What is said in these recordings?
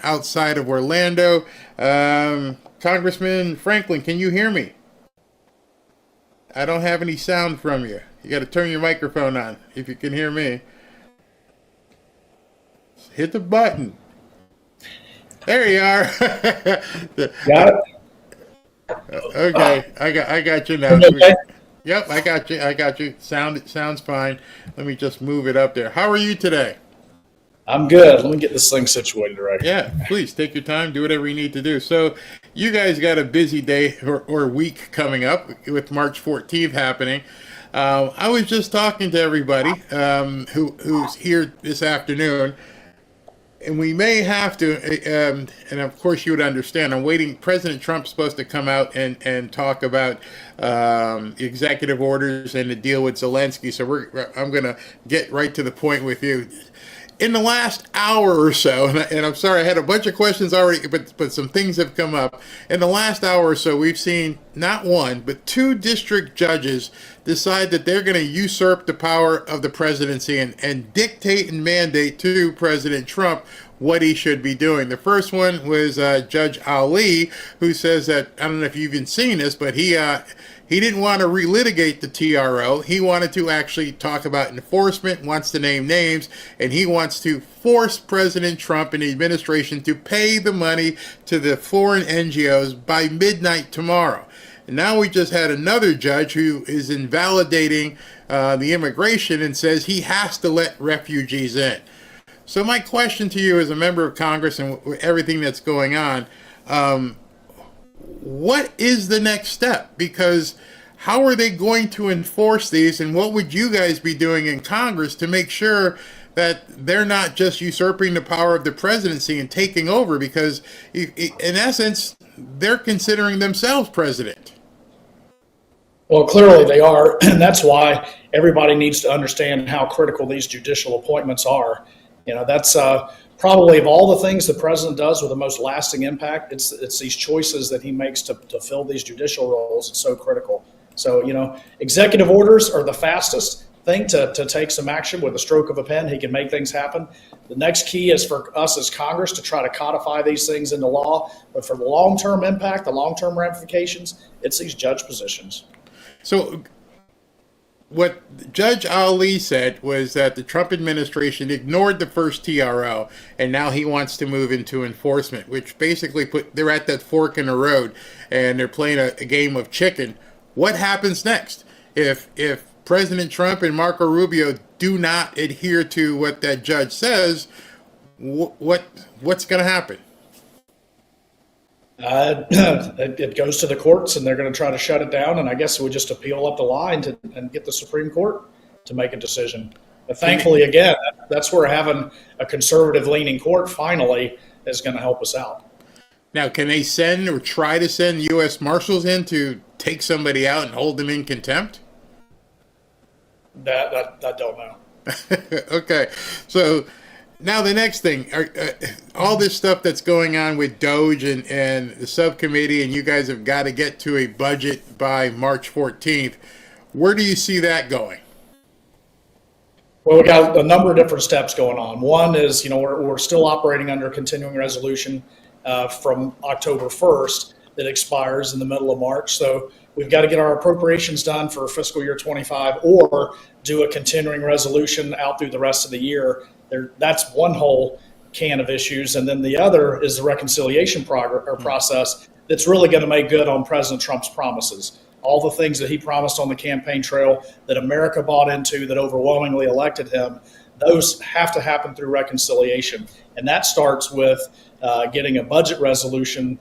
outside of Orlando. Congressman Franklin, can you hear me? I don't have any sound from you. You got to turn your microphone on if you can hear me. Hit the button. There you are. Got it? Okay, I got you now. Okay. Yep, I got you. Sounds fine. Let me just move it up there. How are you today? I'm good. Let me get this thing situated right. Yeah, please take your time. Do whatever you need to do. So you guys got a busy day or week coming up with March 14th happening. I was just talking to everybody who's here this afternoon, and we may have to, and of course you would understand, I'm waiting. President Trump's supposed to come out and talk about executive orders and the deal with Zelensky. So I'm going to get right to the point with you. In the last hour or so, and I'm sorry, I had a bunch of questions already, but some things have come up. In the last hour or so, we've seen not one, but two district judges decide that they're going to usurp the power of the presidency and dictate and mandate to President Trump what he should be doing. The first one was Judge Ali, who says that, I don't know if you've even seen this, but he didn't want to relitigate the TRO. He wanted to actually talk about enforcement, wants to name names, and he wants to force President Trump and the administration to pay the money to the foreign NGOs by midnight tomorrow. And now we just had another judge who is invalidating the immigration and says he has to let refugees in. So my question to you as a member of Congress and everything that's going on, what is the next step? Because how are they going to enforce these, and what would you guys be doing in Congress to make sure that they're not just usurping the power of the presidency and taking over? Because in essence, they're considering themselves president. Well, clearly they are, and that's why everybody needs to understand how critical these judicial appointments are. You know, that's probably of all the things the president does with the most lasting impact, it's these choices that he makes to fill these judicial roles. It's so critical. So, you know, executive orders are the fastest thing to take some action with a stroke of a pen. He can make things happen. The next key is for us as Congress to try to codify these things into law. But for the long-term impact, the long-term ramifications, it's these judge positions. So what Judge Ali said was that the Trump administration ignored the first TRO, and now he wants to move into enforcement, which basically they're at that fork in the road, and they're playing a game of chicken. What happens next if President Trump and Marco Rubio do not adhere to what that judge says? What's going to happen? It goes to the courts, and they're going to try to shut it down. And I guess we just appeal up the line and get the Supreme Court to make a decision. But thankfully, again, that's where having a conservative-leaning court finally is going to help us out. Now, can they send or try to send U.S. Marshals in to take somebody out and hold them in contempt? That I don't know. Okay, so now the next thing, all this stuff that's going on with Doge and the subcommittee, and you guys have got to get to a budget by March 14th. Where do you see that going? Well, we got a number of different steps going on. One is, you know, we're still operating under a continuing resolution from October 1st that expires in the middle of March. So we've got to get our appropriations done for fiscal year 25 or do a continuing resolution out through the rest of the year. That's one whole can of issues. And then the other is the reconciliation process that's really going to make good on President Trump's promises. All the things that he promised on the campaign trail that America bought into, that overwhelmingly elected him, those have to happen through reconciliation. And that starts with getting a budget resolution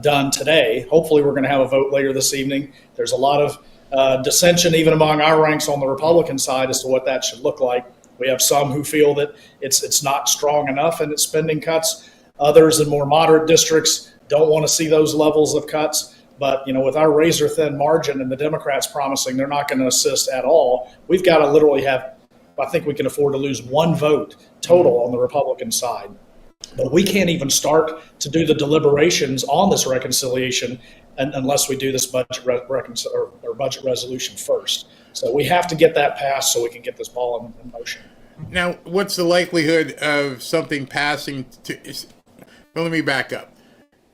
done today. Hopefully we're going to have a vote later this evening. There's a lot of dissension even among our ranks on the Republican side as to what that should look like. We have some who feel that it's not strong enough in its spending cuts. Others in more moderate districts don't want to see those levels of cuts. But, you know, with our razor thin margin and the Democrats promising they're not going to assist at all, we've got to literally have, I think we can afford to lose one vote total on the Republican side. But we can't even start to do the deliberations on this reconciliation unless we do this budget budget resolution first. So we have to get that passed so we can get this ball in motion. Now, what's the likelihood of something passing Well, let me back up.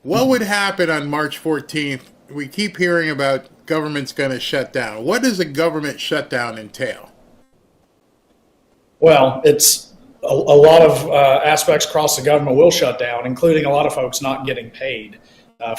What would happen on March 14th? We keep hearing about government's going to shut down. What does a government shutdown entail? Well, it's a lot of aspects across the government will shut down, including a lot of folks not getting paid.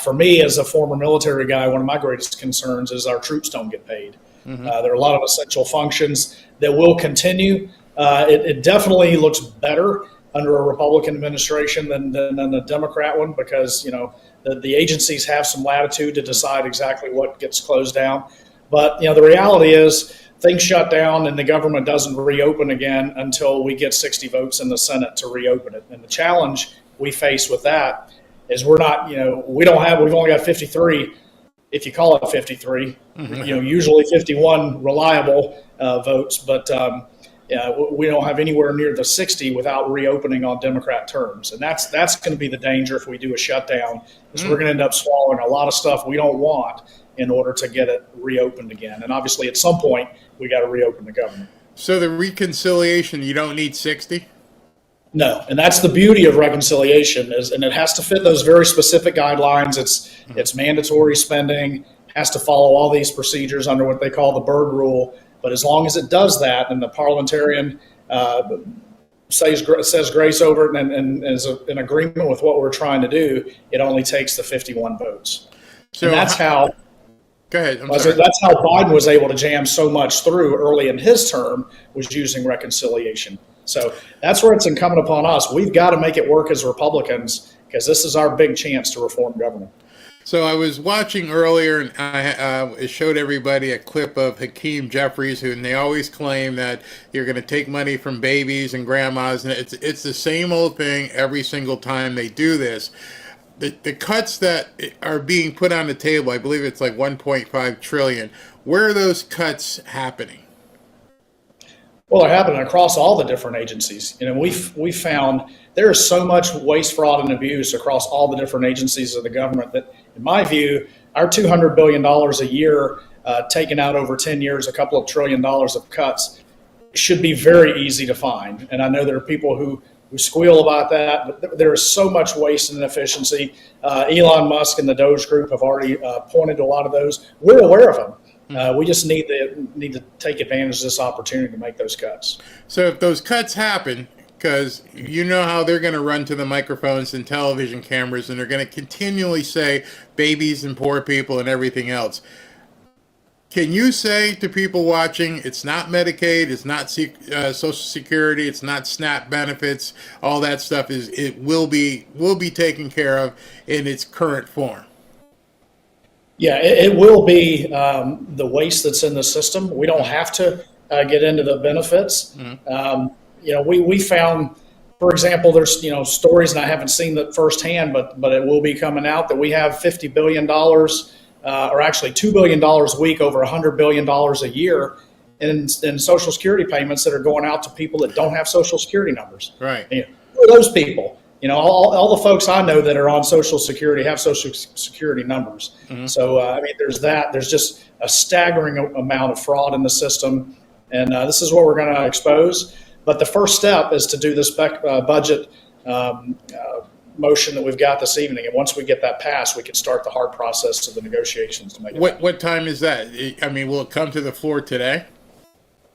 For me, as a former military guy, one of my greatest concerns is our troops don't get paid. There are a lot of essential functions that will continue. It definitely looks better under a Republican administration than a Democrat one, because the agencies have some latitude to decide exactly what gets closed down. But the reality is things shut down and the government doesn't reopen again until we get 60 votes in the Senate to reopen it. And the challenge we face with that is we've only got 53, if you call it 53, usually 51 reliable votes, but we don't have anywhere near the 60 without reopening on Democrat terms. And that's going to be the danger if we do a shutdown, is we're going to end up swallowing a lot of stuff we don't want in order to get it reopened again. And obviously at some point we got to reopen the government. So the reconciliation, you don't need 60? No, and that's the beauty of reconciliation, and it has to fit those very specific guidelines. It's mandatory spending, has to follow all these procedures under what they call the Byrd Rule. But as long as it does that, and the parliamentarian says grace over it and is in agreement with what we're trying to do, it only takes the 51 votes. So and that's how. Go ahead. I'm sorry. That's how Biden was able to jam so much through early in his term, was using reconciliation. So that's where it's incumbent upon us. We've got to make it work as Republicans, because this is our big chance to reform government. So I was watching earlier, and I showed everybody a clip of Hakeem Jeffries, and they always claim that you're going to take money from babies and grandmas, and it's the same old thing every single time they do this. The cuts that are being put on the table, I believe it's like 1.5 trillion. Where are those cuts happening? Well, they're happening across all the different agencies. We found there is so much waste, fraud, and abuse across all the different agencies of the government that, in my view, our $200 billion a year, taken out over 10 years, a couple of $1 trillion of cuts, should be very easy to find. And I know there are people who squeal about that, but there is so much waste and inefficiency. Elon Musk and the Doge Group have already pointed to a lot of those. We're aware of them. We just need to take advantage of this opportunity to make those cuts. So if those cuts happen, because you know how they're going to run to the microphones and television cameras, and they're going to continually say babies and poor people and everything else. Can you say to people watching, it's not Medicaid, it's not Social Security, it's not SNAP benefits, all that stuff will be taken care of in its current form? Yeah, it will be the waste that's in the system. We don't have to get into the benefits. We found, for example, there's stories, and I haven't seen that firsthand, but it will be coming out, that we have $50 billion, or actually $2 billion a week, over $100 billion a year in Social Security payments that are going out to people that don't have Social Security numbers. Right. Who are those people? All the folks I know that are on Social Security have Social Security numbers. So, there's that. There's just a staggering amount of fraud in the system, and this is what we're going to expose. But the first step is to do this budget motion that we've got this evening, and once we get that passed, we can start the hard process of the negotiations to make it happen. What time is that? Will it come to the floor today?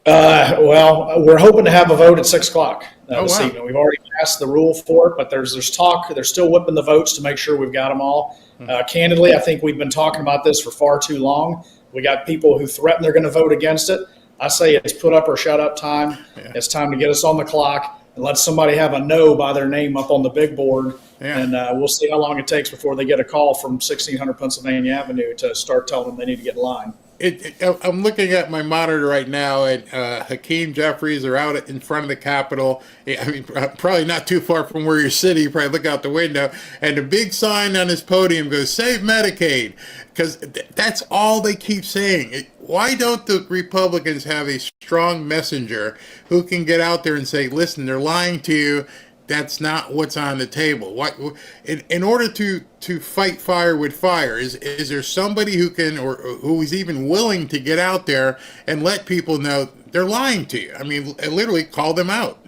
Well, we're hoping to have a vote at 6 o'clock this wow. evening. We've already passed the rule for it, but there's talk. They're still whipping the votes to make sure we've got them all. Candidly, I think we've been talking about this for far too long. We got people who threaten they're going to vote against it. I say it's put up or shut up time. Yeah. It's time to get us on the clock and let somebody have a no by their name up on the big board. Yeah. And we'll see how long it takes before they get a call from 1600 Pennsylvania Avenue to start telling them they need to get in line. I'm looking at my monitor right now, and Hakeem Jeffries are out in front of the Capitol. Probably not too far from where you're sitting. You probably look out the window, and the big sign on his podium goes, "Save Medicaid," because that's all they keep saying. Why don't the Republicans have a strong messenger who can get out there and say, "Listen, they're lying to you. That's not what's on the table." What in order to fight fire with fire, is there somebody who can, or who is even willing to get out there and let people know they're lying to you? Literally call them out.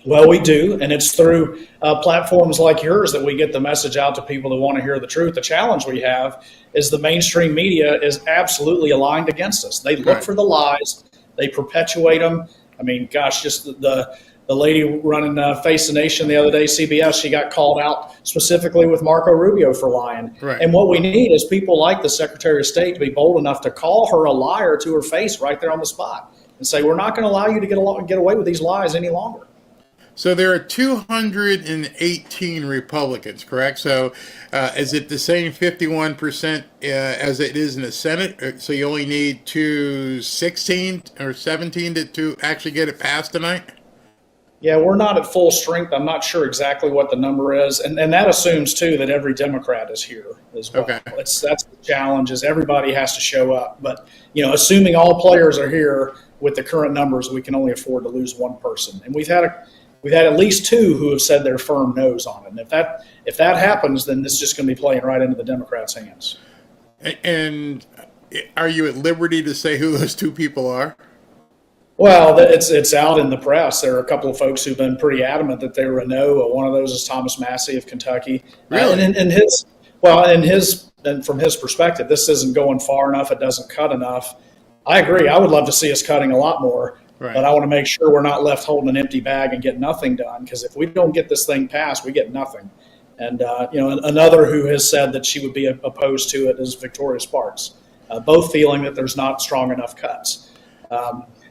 Well, we do, and it's through platforms like yours that we get the message out to people that want to hear the truth. The challenge we have is the mainstream media is absolutely aligned against us. They look Right. for the lies, they perpetuate them. I mean, gosh, just the lady running Face the Nation the other day, CBS, she got called out specifically with Marco Rubio for lying. Right. And what we need is people like the Secretary of State to be bold enough to call her a liar to her face right there on the spot and say, we're not going to allow you to get away with these lies any longer. So there are 218 Republicans, correct? So is it the same 51% as it is in the Senate? So you only need 216 or 17 to actually get it passed tonight? Yeah, we're not at full strength. I'm not sure exactly what the number is, and that assumes too that every Democrat is here as well. Okay. That's the challenge is everybody has to show up. But assuming all players are here with the current numbers, we can only afford to lose one person, and we've had at least two who have said their firm no's on it. And if that happens, then it's just going to be playing right into the Democrats' hands. And are you at liberty to say who those two people are? Well, it's out in the press. There are a couple of folks who've been pretty adamant that they were a no. One of those is Thomas Massey of Kentucky. Really? And from his perspective, this isn't going far enough. It doesn't cut enough. I agree. I would love to see us cutting a lot more, Right. but I want to make sure we're not left holding an empty bag and get nothing done. Because if we don't get this thing passed, we get nothing. And another who has said that she would be opposed to it is Victoria Sparks, both feeling that there's not strong enough cuts.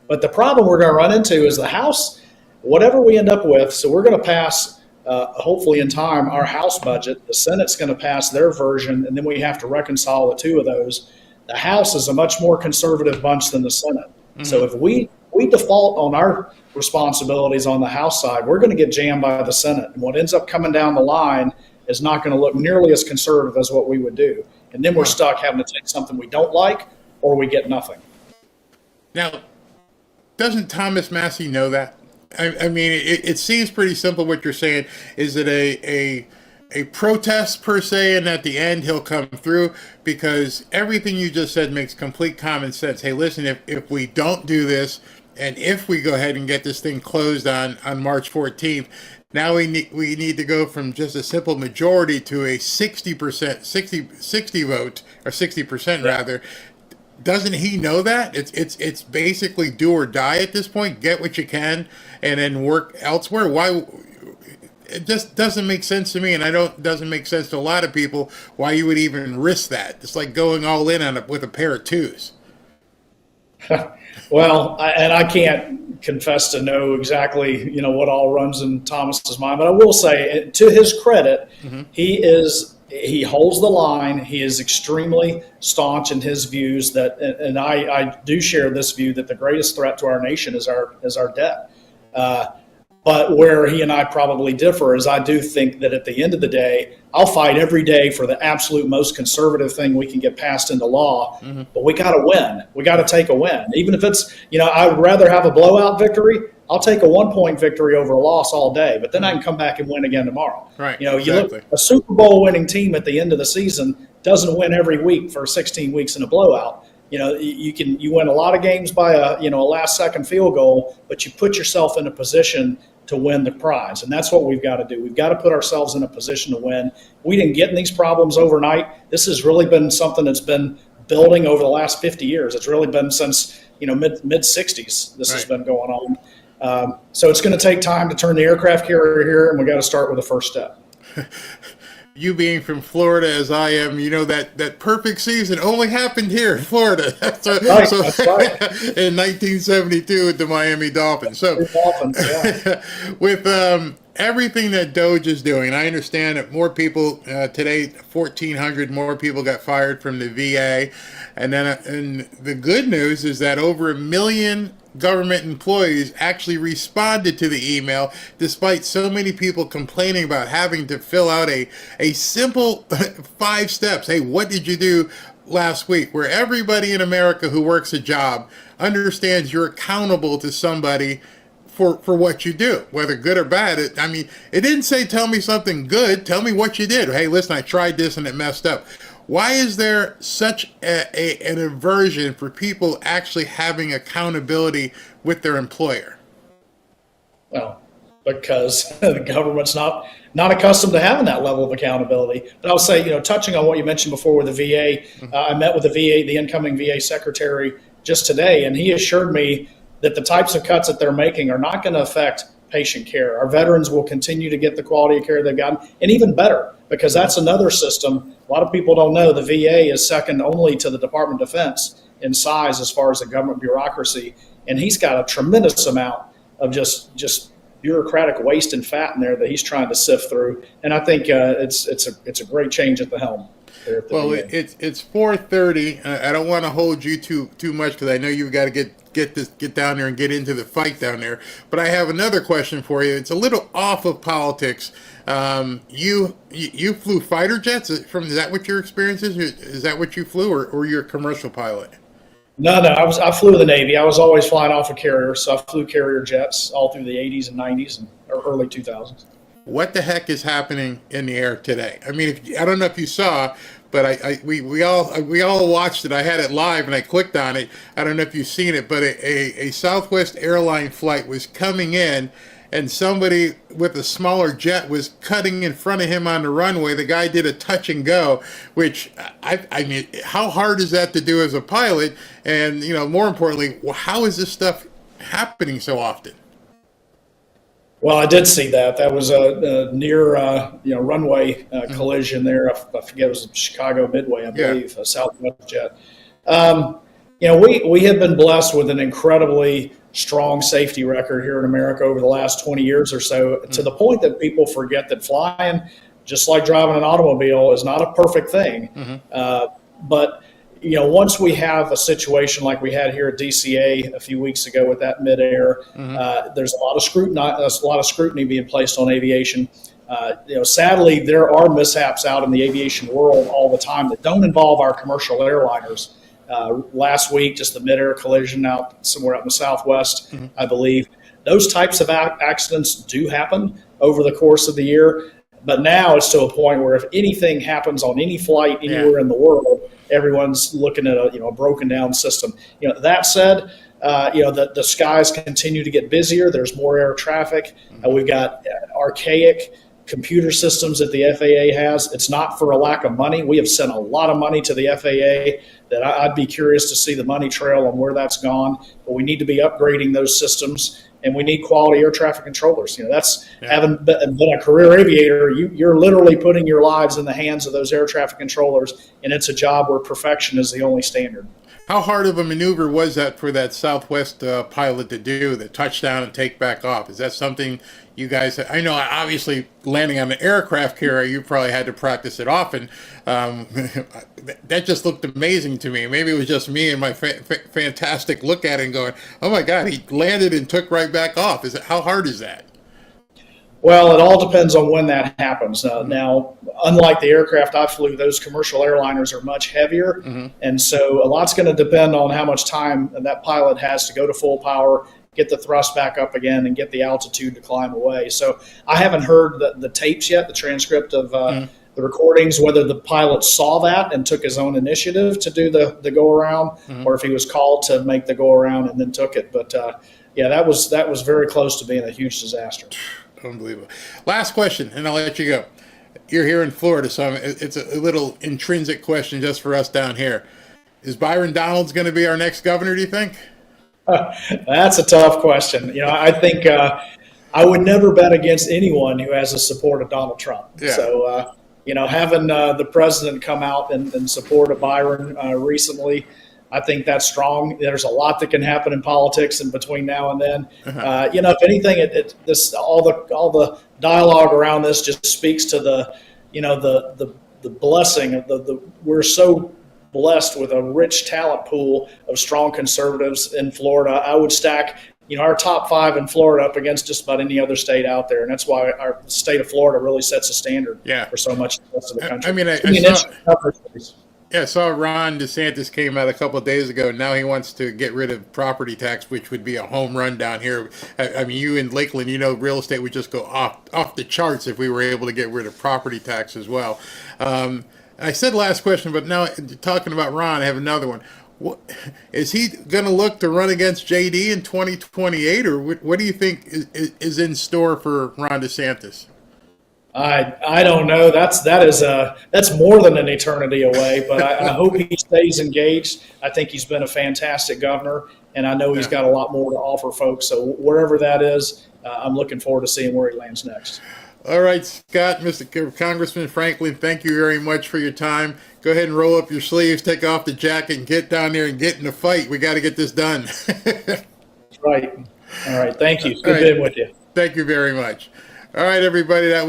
But the problem we're going to run into is the House, whatever we end up with, so we're going to pass, hopefully in time, our House budget. The Senate's going to pass their version, and then we have to reconcile the two of those. The House is a much more conservative bunch than the Senate. Mm-hmm. So if we default on our responsibilities on the House side, we're going to get jammed by the Senate. And what ends up coming down the line is not going to look nearly as conservative as what we would do. And then we're stuck having to take something we don't like, or we get nothing. Now, doesn't Thomas Massey know that? I mean, it seems pretty simple what you're saying. Is it a protest per se, and at the end he'll come through? Because everything you just said makes complete common sense. Hey, listen, if we don't do this, and if we go ahead and get this thing closed on March 14th, now we need to go from just a simple majority to a 60%, 60 vote, or 60% rather. Doesn't he know that? It's basically do or die at this point. Get what you can, and then work elsewhere. Why? It just doesn't make sense to me, and doesn't make sense to a lot of people why you would even risk that. It's like going all in on it with a pair of twos. Well, I can't confess to know exactly what all runs in Thomas's mind, but I will say, to his credit, mm-hmm. He holds the line. He is extremely staunch in his views and I do share this view that the greatest threat to our nation is our debt. But where he and I probably differ is I do think that at the end of the day, I'll fight every day for the absolute most conservative thing we can get passed into law. Mm-hmm. But we got to win. We got to take a win. Even if it's, I'd rather have a blowout victory. I'll take a 1-point victory over a loss all day, but then I can come back and win again tomorrow. Right. You look, a Super Bowl winning team at the end of the season doesn't win every week for 16 weeks in a blowout. You win a lot of games by a last second field goal, but you put yourself in a position to win the prize. And that's what we've got to do. We've got to put ourselves in a position to win. We didn't get in these problems overnight. This has really been something that's been building over the last 50 years. It's really been since, mid 60s. This has been going on. So it's going to take time to turn the aircraft carrier here, and we got to start with the first step. You being from Florida as I am, that perfect season only happened here in Florida. That's right. In 1972 with the Miami Dolphins. So with everything that Doge is doing, I understand that more people today, 1,400 more people got fired from the VA, and the good news is that over 1 million government employees actually responded to the email, despite so many people complaining about having to fill out a simple 5 steps. Hey, what did you do last week? Where everybody in America who works a job understands you're accountable to somebody for what you do, whether good or bad. It didn't say tell me something good. Tell me what you did. Hey, listen, I tried this and it messed up. Why is there such an aversion for people actually having accountability with their employer? Well, because the government's not accustomed to having that level of accountability. But I'll say, touching on what you mentioned before with the VA, I met with the incoming VA secretary just today, and he assured me that the types of cuts that they're making are not going to affect patient care. Our veterans will continue to get the quality of care they've gotten, and even better, because that's another system. A lot of people don't know the VA is second only to the Department of Defense in size as far as the government bureaucracy, and he's got a tremendous amount of just bureaucratic waste and fat in there that he's trying to sift through. And I think it's a great change at the helm. Well, it's 4:30. I don't want to hold you too much because I know you've got to get down there and get into the fight down there. But I have another question for you. It's a little off of politics. You flew fighter jets. Is that what your experience is? Is that what you flew, or you're a commercial pilot? No, I flew the Navy. I was always flying off of carriers, so I flew carrier jets all through the 80s and 90s and early 2000s. What the heck is happening in the air today? I mean, I don't know if you saw, but we all watched it. I had it live and I clicked on it. I don't know if you've seen it, but a Southwest airline flight was coming in, and somebody with a smaller jet was cutting in front of him on the runway. The guy did a touch and go, which I mean, how hard is that to do as a pilot? And more importantly, how is this stuff happening so often? Well, I did see that. That was a near runway collision there. I forget, it was Chicago Midway, I believe, a Southwest jet. We have been blessed with an incredibly strong safety record here in America over the last 20 years or so, to the point that people forget that flying, just like driving an automobile, is not a perfect thing. But once we have a situation like we had here at DCA a few weeks ago with that midair, there's a lot of scrutiny being placed on aviation. Sadly, there are mishaps out in the aviation world all the time that don't involve our commercial airliners. Last week, just the midair collision out somewhere out in the Southwest, I believe. Those types of accidents do happen over the course of the year. But now it's to a point where if anything happens on any flight anywhere in the world, everyone's looking at a broken down system. That said, the skies continue to get busier. There's more air traffic. We've got archaic computer systems that the FAA has. It's not for a lack of money. We have sent a lot of money to the FAA that I'd be curious to see the money trail on where that's gone. But we need to be upgrading those systems, and we need quality air traffic controllers. Having been a career aviator, you're literally putting your lives in the hands of those air traffic controllers, and it's a job where perfection is the only standard. How hard of a maneuver was that for that Southwest pilot to do, the touchdown and take back off? Is that something you guys, I know obviously landing on an aircraft carrier, you probably had to practice it often. That just looked amazing to me. Maybe it was just me and my fantastic look at it and going, oh my God, he landed and took right back off. How hard is that? Well, it all depends on when that happens. Now, unlike the aircraft I flew, those commercial airliners are much heavier. And so a lot's going to depend on how much time that pilot has to go to full power, get the thrust back up again, and get the altitude to climb away. So I haven't heard the tapes yet, the transcript of the recordings, whether the pilot saw that and took his own initiative to do the go-around, or if he was called to make the go-around and then took it. But, that was very close to being a huge disaster. Unbelievable. Last question, and I'll let you go. You're here in Florida, so it's a little intrinsic question just for us down here. Is Byron Donalds going to be our next governor, do you think? That's a tough question. I think I would never bet against anyone who has the support of Donald Trump. Yeah. So, having the president come out in support of Byron recently, I think that's strong. There's a lot that can happen in politics in between now and then. If anything, all the dialogue around this just speaks to the blessing of we're so blessed with a rich talent pool of strong conservatives in Florida. I would stack our top 5 in Florida up against just about any other state out there, and that's why our state of Florida really sets a standard for so much of the rest of the country. I mean, I saw Ron DeSantis came out a couple of days ago. Now he wants to get rid of property tax, which would be a home run down here. I mean, you in Lakeland, real estate would just go off the charts if we were able to get rid of property tax as well. I said last question, but now talking about Ron, I have another one. What, is he going to look to run against JD in 2028, or what do you think is in store for Ron DeSantis? I don't know. That's more than an eternity away. But I hope he stays engaged. I think he's been a fantastic governor, and I know he's Yeah. got a lot more to offer folks. So wherever that is, I'm looking forward to seeing where he lands next. All right, Scott, Mr. Congressman Franklin, thank you very much for your time. Go ahead and roll up your sleeves, take off the jacket, and get down there and get in the fight. We got to get this done. Right. All right. Thank you. All Good right. being with you. Thank you very much. All right, everybody. That